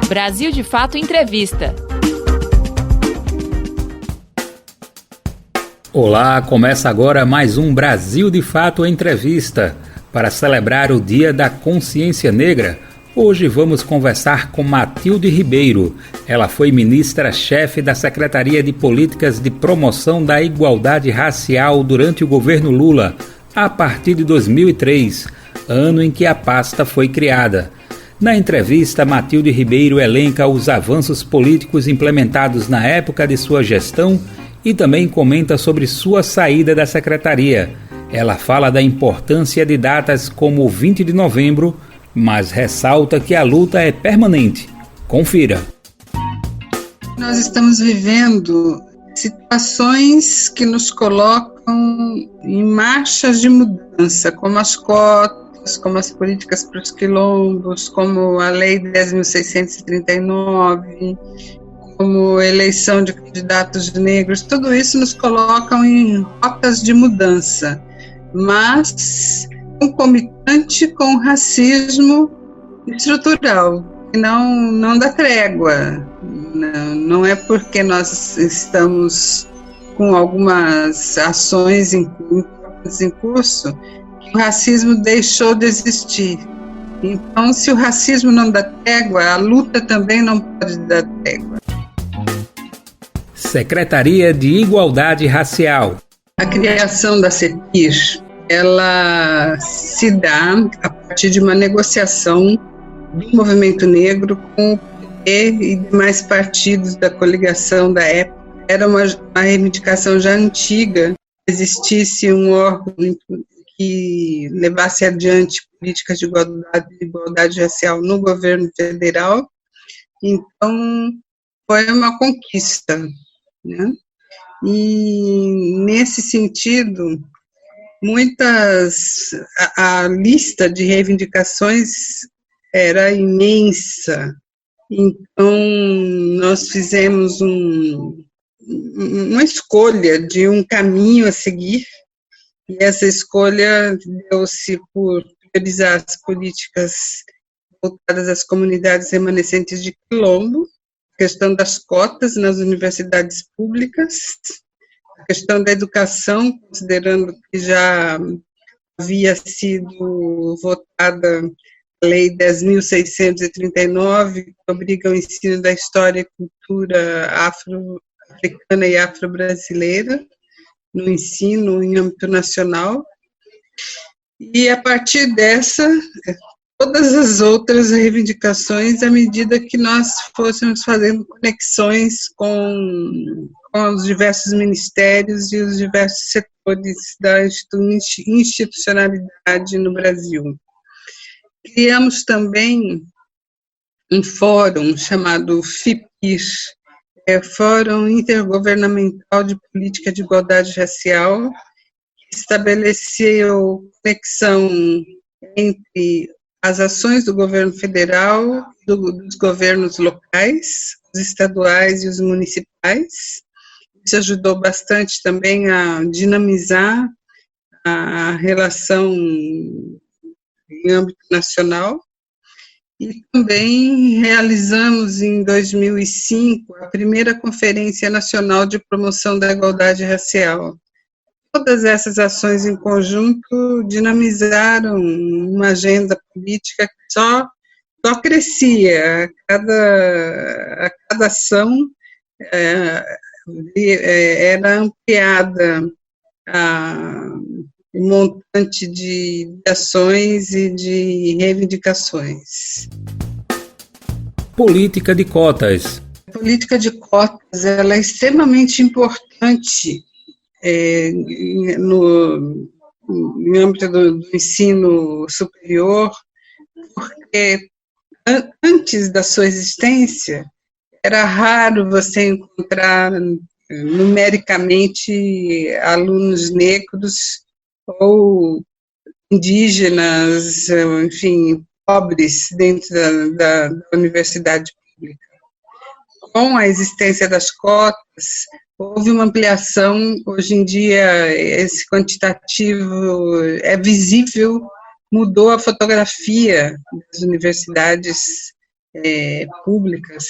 Brasil de Fato Entrevista. Olá, começa agora mais um Brasil de Fato Entrevista. Para celebrar o Dia da Consciência Negra, hoje vamos conversar com Matilde Ribeiro. Ela foi ministra-chefe da Secretaria de Políticas de Promoção da Igualdade Racial durante o governo Lula, a partir de 2003, ano em que a pasta foi criada. Na entrevista, Matilde Ribeiro elenca os avanços políticos implementados na época de sua gestão e também comenta sobre sua saída da secretaria. Ela fala da importância de datas como o 20 de novembro, mas ressalta que a luta é permanente. Confira. Nós estamos vivendo situações que nos colocam em marchas de mudança, como as cotas, como as políticas para os quilombos, como a Lei 10.639, como eleição de candidatos negros. Tudo isso nos coloca em rotas de mudança, mas concomitante com o racismo estrutural, que não dá trégua. Não é porque nós estamos com algumas ações em curso que o racismo deixou de existir. Então, se o racismo não dá trégua, a luta também não pode dar trégua. Secretaria de Igualdade Racial. A criação da CEPIR, ela se dá a partir de uma negociação do movimento negro com o PT e demais partidos da coligação da época. Era uma reivindicação já antiga, que existisse um órgão que levasse adiante políticas de igualdade racial no governo federal. Então, foi uma conquista, né? E, nesse sentido, a lista de reivindicações era imensa. Então, nós fizemos uma escolha de um caminho a seguir, e essa escolha deu-se por priorizar as políticas voltadas às comunidades remanescentes de quilombo, a questão das cotas nas universidades públicas, a questão da educação, considerando que já havia sido votada a Lei 10.639, que obriga o ensino da história e cultura afro-africana e afro-brasileira no ensino em âmbito nacional. E, a partir dessa, todas as outras reivindicações, à medida que nós fôssemos fazendo conexões com os diversos ministérios e os diversos setores da institucionalidade no Brasil. Criamos também um fórum chamado FIPIR, Fórum Intergovernamental de Política de Igualdade Racial, que estabeleceu conexão entre as ações do governo federal, dos governos locais, os estaduais e os municipais. Isso ajudou bastante também a dinamizar a relação em âmbito nacional. E também realizamos em 2005 a primeira Conferência Nacional de Promoção da Igualdade Racial. Todas essas ações em conjunto dinamizaram uma agenda política que só crescia. A cada ação era ampliada o montante de ações e de reivindicações. Política de cotas. A política de cotas ela é extremamente importante no âmbito do ensino superior, porque antes da sua existência era raro você encontrar numericamente alunos negros ou indígenas, enfim, pobres dentro da universidade pública. Com a existência das cotas, houve uma ampliação. Hoje em dia, esse quantitativo é visível, mudou a fotografia das universidades públicas,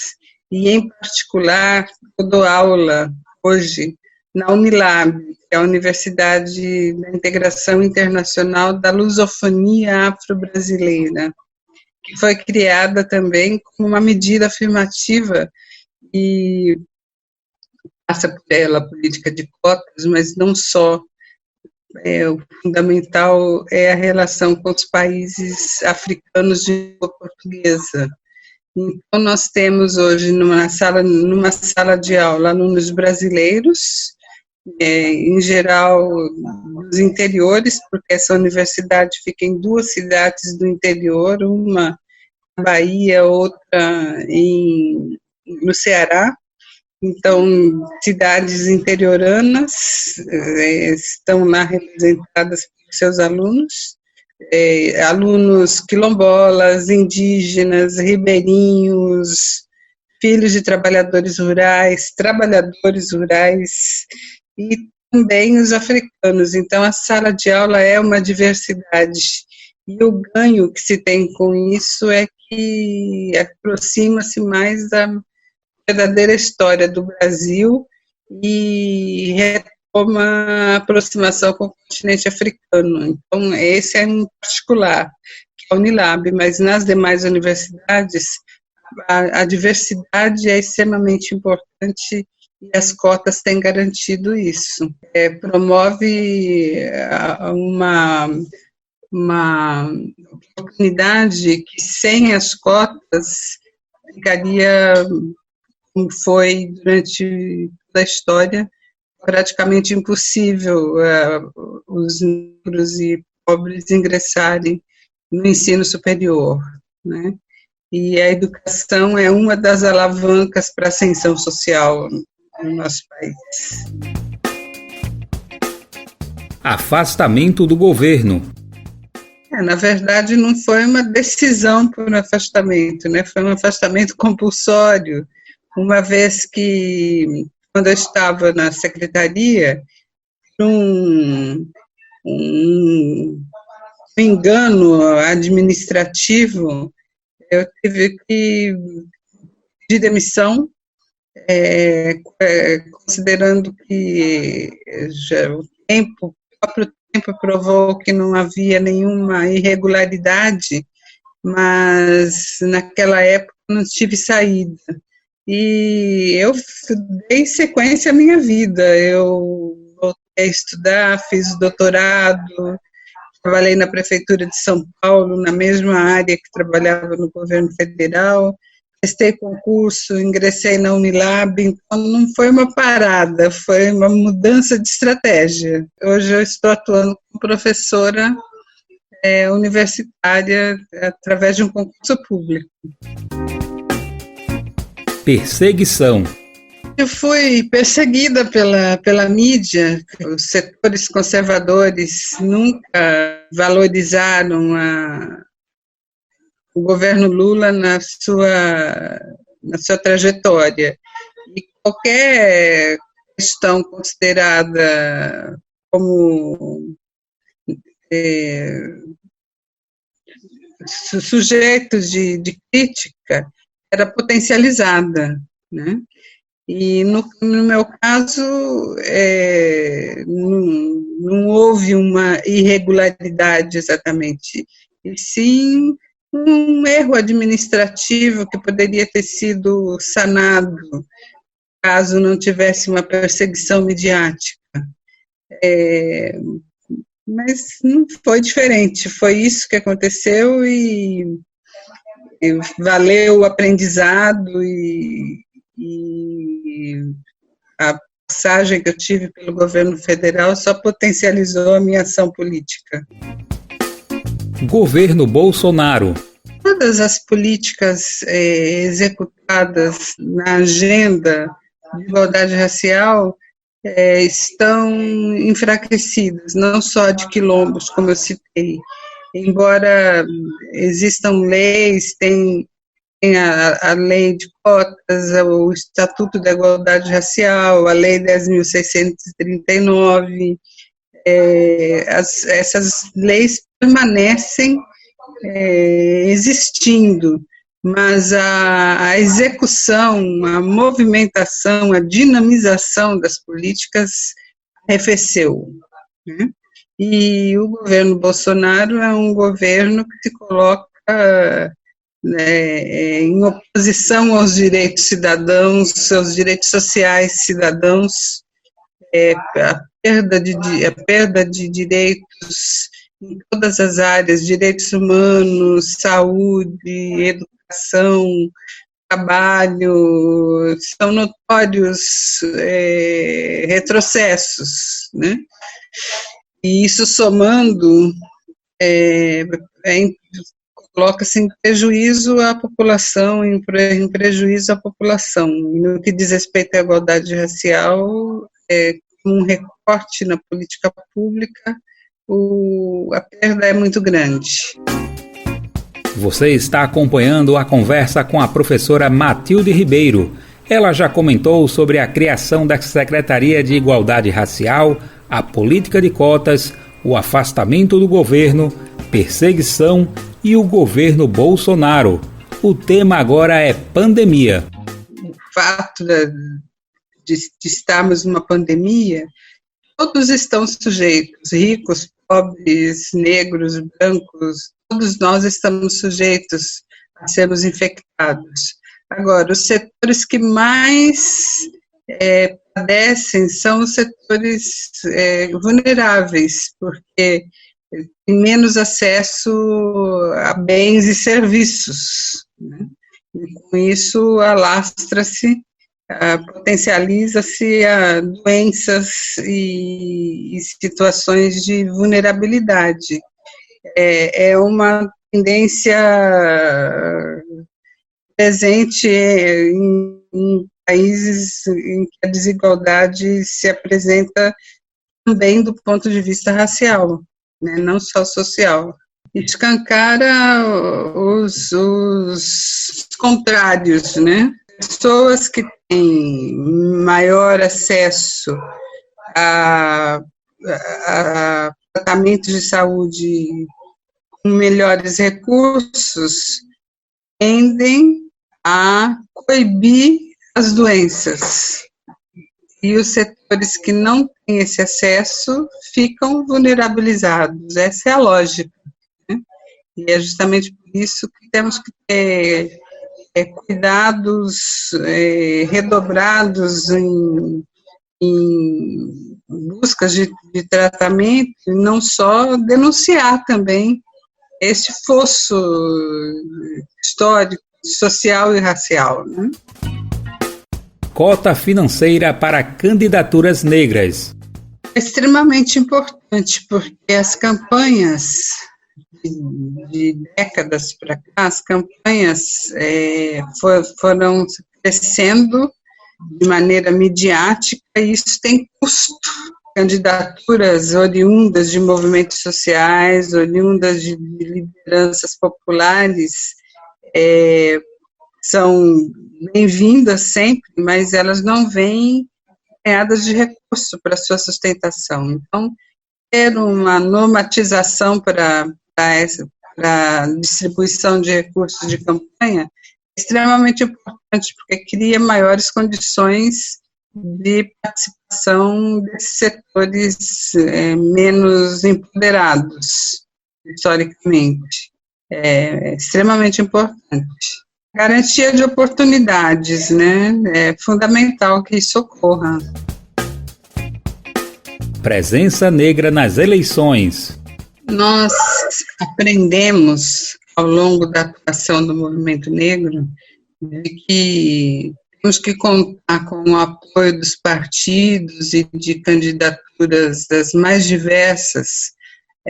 e em particular eu dou aula hoje na Unilab, que é a Universidade da Integração Internacional da Lusofonia Afro-Brasileira, que foi criada também como uma medida afirmativa e passa por ela a política de cotas, mas não só. O fundamental é a relação com os países africanos de língua portuguesa. Então, nós temos hoje numa sala de aula alunos brasileiros, em geral dos interiores, porque essa universidade fica em 2 cidades do interior, uma na Bahia, outra no Ceará. Então, cidades interioranas estão lá representadas por seus alunos, alunos quilombolas, indígenas, ribeirinhos, filhos de trabalhadores rurais e também os africanos. Então, a sala de aula é uma diversidade. E o ganho que se tem com isso é que aproxima-se mais da verdadeira história do Brasil e retoma a aproximação com o continente africano. Então, esse é em particular, que é a Unilab, mas nas demais universidades, a diversidade é extremamente importante e as cotas têm garantido isso. Promove uma oportunidade que sem as cotas ficaria, como foi durante toda a história, praticamente impossível os negros e pobres ingressarem no ensino superior, né? E a educação é uma das alavancas para a ascensão social no nosso país. Afastamento do governo. Na verdade, não foi uma decisão por um afastamento, né? Foi um afastamento compulsório, uma vez que, quando eu estava na secretaria, um engano administrativo, eu tive que pedir demissão, considerando que o próprio tempo provou que não havia nenhuma irregularidade, mas naquela época não tive saída. E eu dei sequência à minha vida. Eu voltei a estudar, fiz doutorado, trabalhei na Prefeitura de São Paulo, na mesma área que trabalhava no governo federal, prestei concurso, ingressei na Unilab, então não foi uma parada, foi uma mudança de estratégia. Hoje eu estou atuando como professora universitária através de um concurso público. Perseguição. Eu fui perseguida pela mídia. Os setores conservadores nunca valorizaram o governo Lula na sua trajetória. E qualquer questão considerada como sujeitos de crítica era potencializada, né? E no meu caso, não houve uma irregularidade exatamente, e sim um erro administrativo que poderia ter sido sanado caso não tivesse uma perseguição midiática. Mas não foi diferente, foi isso que aconteceu e valeu o aprendizado e a passagem que eu tive pelo governo federal só potencializou a minha ação política. Governo Bolsonaro. Todas as políticas executadas na agenda de igualdade racial estão enfraquecidas, não só de quilombos, como eu citei. Embora existam leis, tem a lei de cotas, o Estatuto da Igualdade Racial, a Lei 10.639, essas leis permanecem existindo, mas a execução, a movimentação, a dinamização das políticas arrefeceu, né? E o governo Bolsonaro é um governo que se coloca em oposição aos direitos cidadãos, aos direitos sociais cidadãos, a perda de direitos em todas as áreas, direitos humanos, saúde, educação, trabalho, são notórios retrocessos, né? E isso somando coloca-se em prejuízo à população, em prejuízo à população. E no que diz respeito à igualdade racial, um recorte na política pública, a perda é muito grande. Você está acompanhando a conversa com a professora Matilde Ribeiro. Ela já comentou sobre a criação da Secretaria de Igualdade Racial, a política de cotas, o afastamento do governo, perseguição e o governo Bolsonaro. O tema agora é pandemia. O fato de estarmos numa pandemia, todos estão sujeitos, ricos, pobres, negros, brancos, todos nós estamos sujeitos a sermos infectados. Agora, os setores que mais padecem são os setores vulneráveis, porque tem menos acesso a bens e serviços, né? E com isso alastra-se, potencializa-se a doenças e situações de vulnerabilidade. É uma tendência presente em países em que a desigualdade se apresenta também do ponto de vista racial, né, não só social. Escancara os contrários, né? Pessoas que têm maior acesso a tratamentos de saúde com melhores recursos tendem a coibir as doenças. E os setores que não têm esse acesso ficam vulnerabilizados. Essa é a lógica, né? E é justamente por isso que temos que ter cuidados redobrados em buscas de tratamento, e não só denunciar também este fosso histórico, social e racial, né? Cota financeira para candidaturas negras. É extremamente importante, porque as campanhas de décadas para cá, as campanhas foram crescendo de maneira midiática, e isso tem custo. Candidaturas oriundas de movimentos sociais, oriundas de lideranças populares, são bem-vindas sempre, mas elas não vêm ganhadas de recurso para sua sustentação. Então, ter uma normatização para a distribuição de recursos de campanha é extremamente importante, porque cria maiores condições de participação desses setores menos empoderados, historicamente. É extremamente importante. Garantia de oportunidades, né? É fundamental que isso ocorra. Presença negra nas eleições. Nós aprendemos, ao longo da atuação do movimento negro, de que temos que contar com o apoio dos partidos e de candidaturas das mais diversas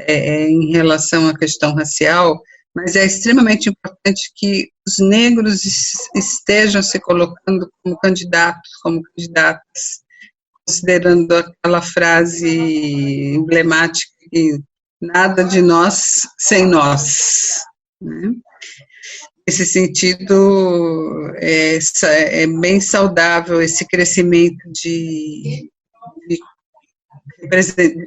em relação à questão racial, mas é extremamente importante que os negros estejam se colocando como candidatos, como candidatas, considerando aquela frase emblemática que nada de nós sem nós, né? Nesse sentido, é bem saudável esse crescimento de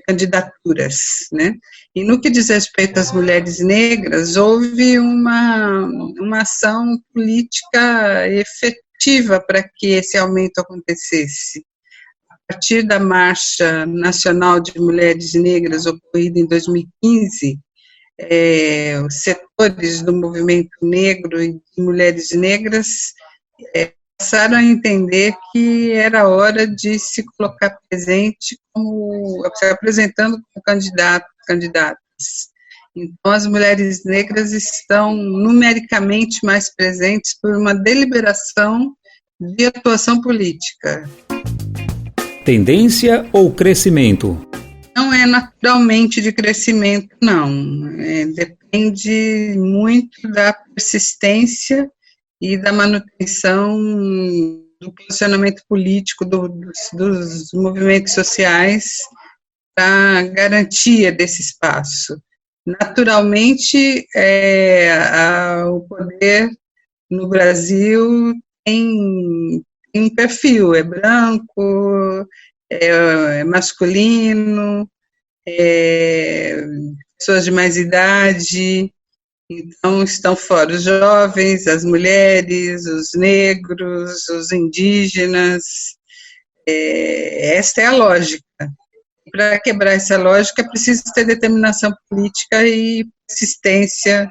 candidaturas, né? E no que diz respeito às mulheres negras, houve uma ação política efetiva para que esse aumento acontecesse. A partir da Marcha Nacional de Mulheres Negras, ocorrida em 2015, os setores do movimento negro e de mulheres negras passaram a entender que era hora de se colocar presente, se apresentando como candidatas. Então, as mulheres negras estão numericamente mais presentes por uma deliberação de atuação política. Tendência ou crescimento? Não é naturalmente de crescimento, não. Depende muito da persistência e da manutenção do posicionamento político dos movimentos sociais para a garantia desse espaço. Naturalmente, o poder no Brasil tem um perfil, é branco, é masculino, pessoas de mais idade, então estão fora os jovens, as mulheres, os negros, os indígenas. Esta é a lógica. Para quebrar essa lógica, é preciso ter determinação política e persistência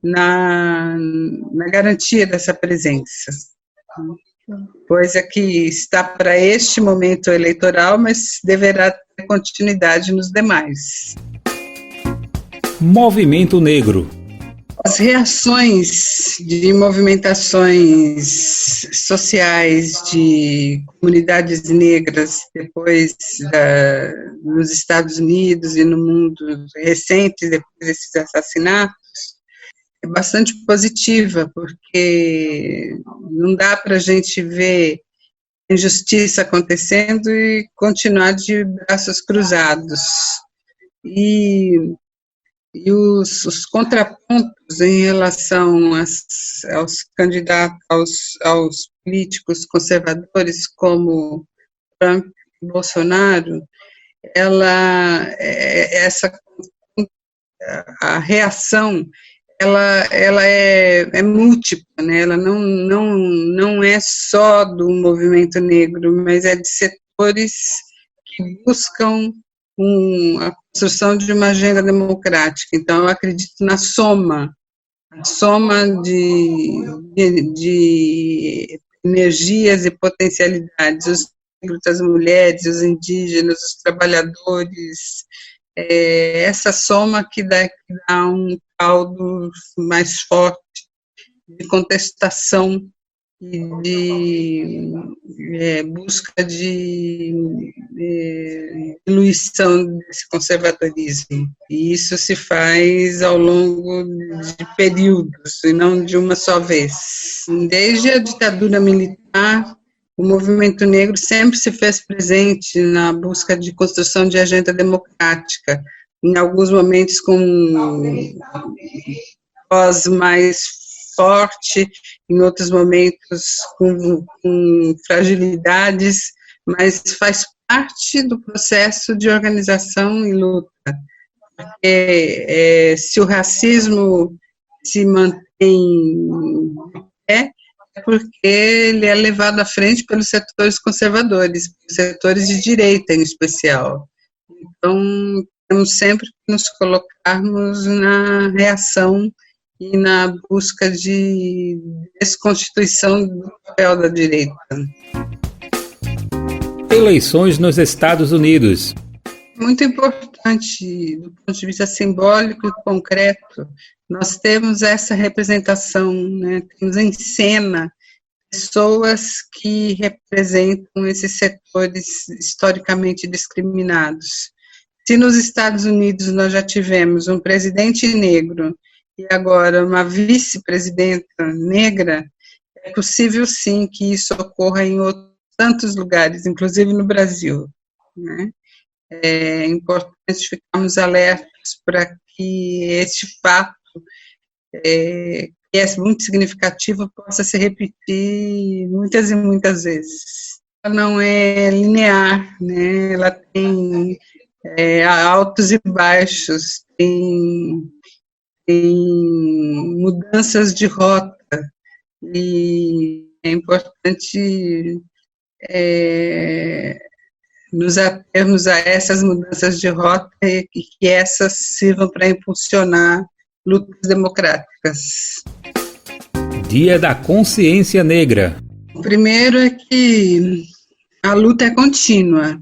na garantia dessa presença. Coisa que está para este momento eleitoral, mas deverá ter continuidade nos demais. Movimento negro. As reações de movimentações sociais de comunidades negras depois nos Estados Unidos e no mundo recente, depois desses assassinatos, é bastante positiva, porque não dá para a gente ver injustiça acontecendo e continuar de braços cruzados. E os contrapontos em relação aos candidatos, aos políticos conservadores como Trump e Bolsonaro, a reação ela é múltipla, né? Ela não é só do movimento negro, mas é de setores que buscam a construção de uma agenda democrática. Então, eu acredito na soma de energias e potencialidades, os negros, as mulheres, os indígenas, os trabalhadores, essa soma que dá um caldo mais forte de contestação e de busca de diluição desse conservadorismo. E isso se faz ao longo de períodos, e não de uma só vez. Desde a ditadura militar, o movimento negro sempre se fez presente na busca de construção de agenda democrática, em alguns momentos com voz mais forte, em outros momentos com fragilidades, mas faz parte do processo de organização e luta. Porque se o racismo se mantém de pé, é porque ele é levado à frente pelos setores conservadores, pelos setores de direita em especial. Então, temos sempre que nos colocarmos na reação e na busca de desconstituição do papel da direita. Eleições nos Estados Unidos. Muito importante, do ponto de vista simbólico e concreto, nós temos essa representação, né? Temos em cena pessoas que representam esses setores historicamente discriminados. Se nos Estados Unidos nós já tivemos um presidente negro e agora uma vice-presidenta negra, é possível sim que isso ocorra em tantos lugares, inclusive no Brasil, né? É importante ficarmos alertas para que este fato, que é muito significativo, possa se repetir muitas e muitas vezes. não é linear, né? Ela tem altos e baixos, tem mudanças de rota, e é importante nos atermos a essas mudanças de rota e que essas sirvam para impulsionar lutas democráticas. Dia da Consciência Negra. O primeiro é que a luta é contínua,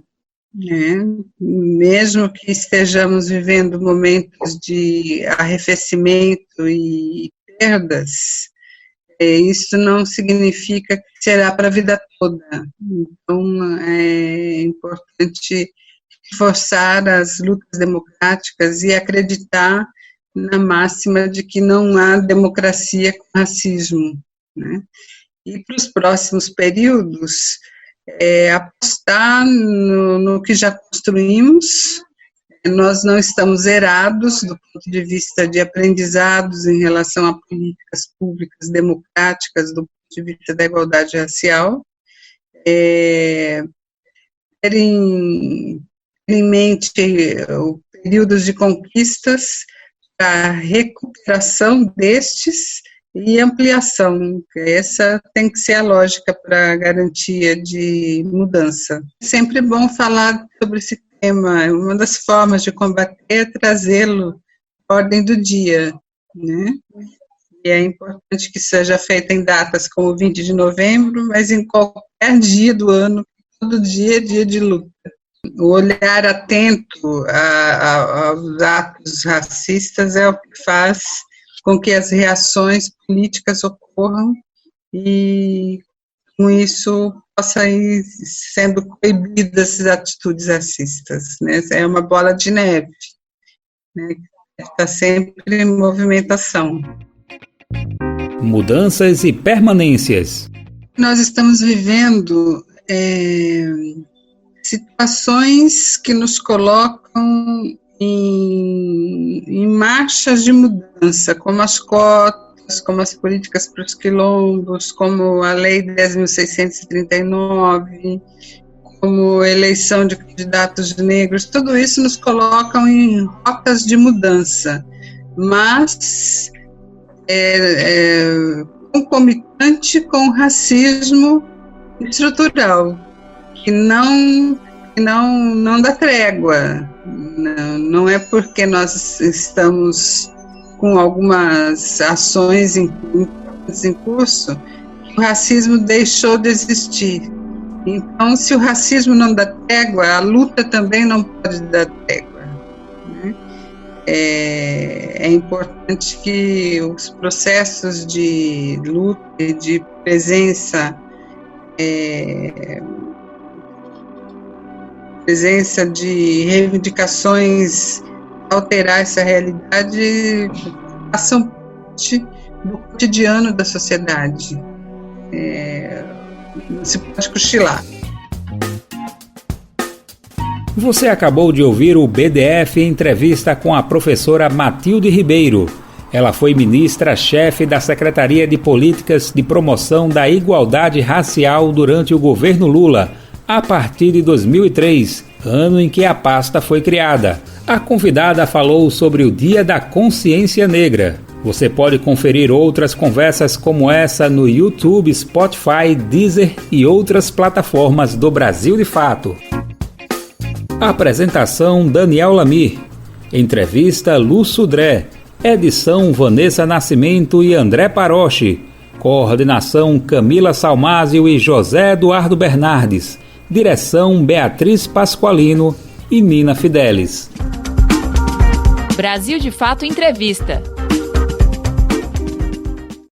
né? Mesmo que estejamos vivendo momentos de arrefecimento e perdas, isso não significa que será para a vida toda. Então, é importante reforçar as lutas democráticas e acreditar na máxima de que não há democracia com racismo, né? E para os próximos períodos, apostar no que já construímos. Nós não estamos zerados do ponto de vista de aprendizados em relação a políticas públicas democráticas, do ponto de vista da igualdade racial. Ter em mente o períodos de conquistas, a recuperação destes e ampliação. Essa tem que ser a lógica para a garantia de mudança. É sempre bom falar sobre esse tema. Uma das formas de combater é trazê-lo à ordem do dia, né? E é importante que seja feito em datas como o 20 de novembro, mas em qualquer dia do ano, todo dia é dia de luta. O olhar atento aos atos racistas é o que faz com que as reações políticas ocorram e, com isso, possam ir sendo coibidas as atitudes racistas, né? É uma bola de neve, né? Está sempre em movimentação. Mudanças e permanências. Nós estamos vivendo situações que nos colocam em marchas de mudança, como as cotas, como as políticas para os quilombos, como a Lei 10.639, como eleição de candidatos negros. Tudo isso nos colocam em rotas de mudança, mas concomitante com o racismo estrutural, que não dá trégua. Não é porque nós estamos com algumas ações em curso que o racismo deixou de existir. Então, se o racismo não dá trégua, a luta também não pode dar trégua, né? É importante que os processos de luta e de presença de reivindicações alterar essa realidade façam parte do cotidiano da sociedade. Não se pode cochilar. Você acabou de ouvir o BDF Entrevista com a professora Matilde Ribeiro. Ela foi ministra-chefe da Secretaria de Políticas de Promoção da Igualdade Racial durante o governo Lula, a partir de 2003, ano em que a pasta foi criada. A convidada falou sobre o Dia da Consciência Negra. Você pode conferir outras conversas como essa no YouTube, Spotify, Deezer e outras plataformas do Brasil de Fato. Apresentação Daniel Lamir. Entrevista Lu Sudré. Edição Vanessa Nascimento e André Paroche. Coordenação Camila Salmásio e José Eduardo Bernardes. Direção Beatriz Pasqualino e Nina Fidelis. Brasil de Fato Entrevista.